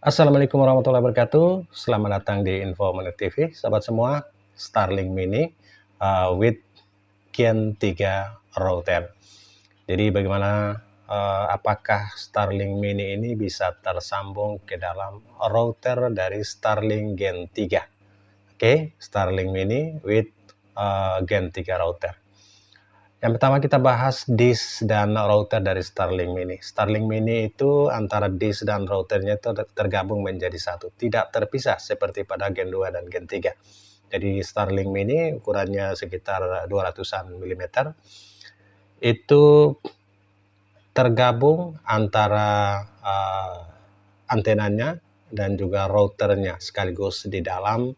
Assalamualaikum warahmatullahi wabarakatuh. Selamat datang di Info Menit TV, sahabat semua. Starlink Mini with Gen 3 router. Jadi bagaimana apakah Starlink Mini ini bisa tersambung ke dalam router dari Starlink Gen 3? Oke, Starlink Mini with Gen 3 router. Yang pertama kita bahas disk dan router dari Starlink Mini. Starlink Mini itu antara disk dan routernya itu tergabung menjadi satu, tidak terpisah seperti pada Gen 2 dan Gen 3. Jadi Starlink Mini ukurannya sekitar 200-an mm. Itu tergabung antara antenanya dan juga routernya sekaligus di dalam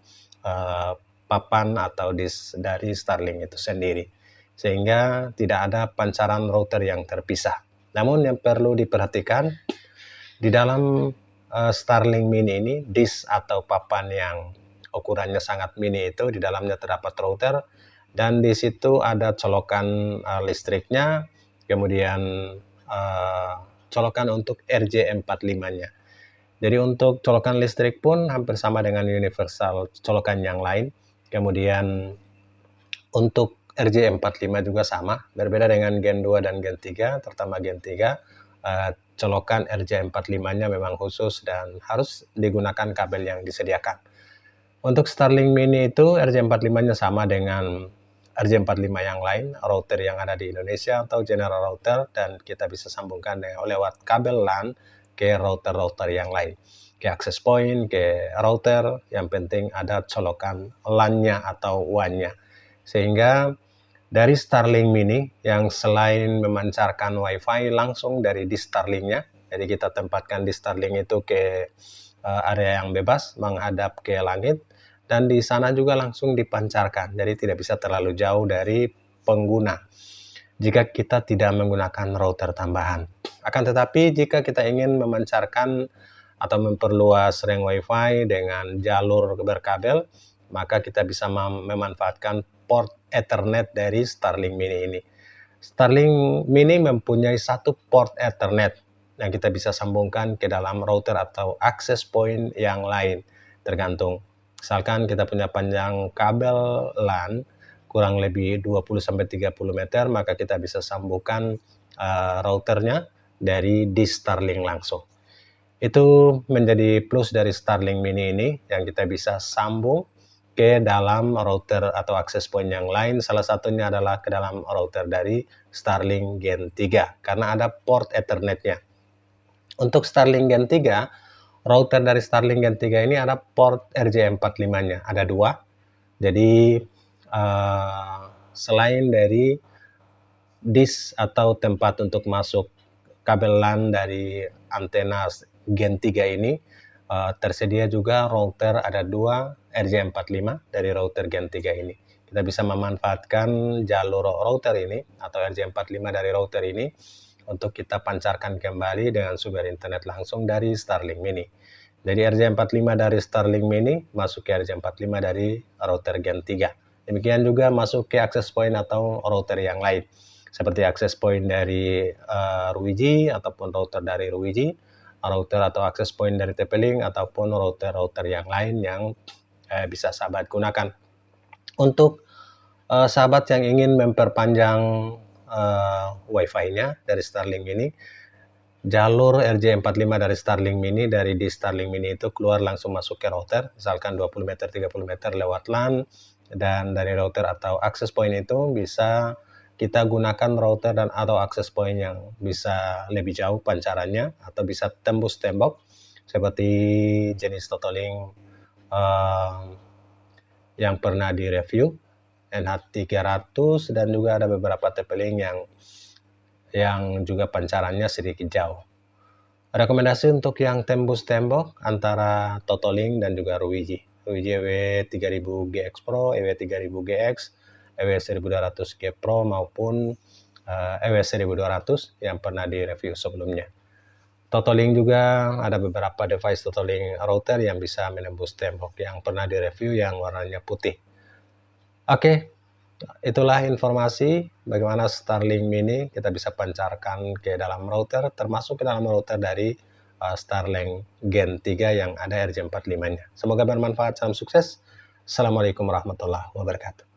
papan atau disk dari Starlink itu sendiri, sehingga tidak ada pancaran router yang terpisah. Namun yang perlu diperhatikan di dalam Starlink Mini ini, disk atau papan yang ukurannya sangat mini itu di dalamnya terdapat router dan di situ ada colokan listriknya, kemudian colokan untuk RJ45-nya. Jadi untuk colokan listrik pun hampir sama dengan universal colokan yang lain. Kemudian untuk RJ45 juga sama, berbeda dengan Gen 2 dan Gen 3, terutama Gen 3, colokan RJ45-nya memang khusus dan harus digunakan kabel yang disediakan. Untuk Starlink Mini itu RJ45-nya sama dengan RJ45 yang lain, router yang ada di Indonesia atau general router, dan kita bisa sambungkan lewat kabel LAN ke router-router yang lain, ke access point, ke router, yang penting ada colokan LAN-nya atau WAN-nya. Sehingga dari Starlink Mini yang selain memancarkan WiFi langsung dari di Starlink-nya, jadi kita tempatkan di Starlink itu ke area yang bebas menghadap ke langit, dan di sana juga langsung dipancarkan, jadi tidak bisa terlalu jauh dari pengguna jika kita tidak menggunakan router tambahan. Akan tetapi jika kita ingin memancarkan atau memperluas range WiFi dengan jalur berkabel, maka kita bisa memanfaatkan port Ethernet dari Starlink Mini ini. Starlink Mini mempunyai satu port Ethernet yang kita bisa sambungkan ke dalam router atau access point yang lain, tergantung. Misalkan kita punya panjang kabel LAN kurang lebih 20-30 meter, maka kita bisa sambungkan routernya dari di Starlink langsung. Itu menjadi plus dari Starlink Mini ini, yang kita bisa sambung ke dalam router atau access point yang lain. Salah satunya adalah ke dalam router dari Starlink Gen 3, karena ada port Ethernet-nya. Untuk Starlink Gen 3, router dari Starlink Gen 3 ini ada port RJ45-nya, ada dua. Jadi selain dari disk atau tempat untuk masuk kabel LAN dari antena Gen 3 ini, tersedia juga router, ada dua RJ45 dari router Gen 3 ini. Kita bisa memanfaatkan jalur router ini atau RJ45 dari router ini untuk kita pancarkan kembali dengan sumber internet langsung dari Starlink Mini. Jadi RJ45 dari Starlink Mini masuk ke RJ45 dari router Gen 3. Demikian juga masuk ke access point atau router yang lain, seperti access point dari Ruiji ataupun router dari Ruiji, router atau access point dari TP-Link, ataupun router-router yang lain yang bisa sahabat gunakan. Untuk sahabat yang ingin memperpanjang WiFi-nya dari Starlink ini, jalur RJ45 dari Starlink Mini, dari di Starlink Mini itu keluar langsung masuk ke router, misalkan 20 meter, 30 meter lewat LAN, dan dari router atau access point itu bisa kita gunakan router dan atau access point yang bisa lebih jauh pancarannya atau bisa tembus tembok, seperti jenis Totolink yang pernah direview, NH300, dan juga ada beberapa TP-Link yang juga pancarannya sedikit jauh. Rekomendasi untuk yang tembus tembok antara Totolink dan juga Ruiji EW3000GX Pro, EW3000GX, EW1200G Pro maupun EW1200 yang pernah direview sebelumnya. Totolink juga ada beberapa device Totolink router yang bisa menembus tembok yang pernah direview yang warnanya putih. Oke, itulah informasi bagaimana Starlink Mini kita bisa pancarkan ke dalam router, termasuk ke dalam router dari Starlink Gen 3 yang ada RJ45-nya. Semoga bermanfaat, salam sukses. Assalamualaikum warahmatullahi wabarakatuh.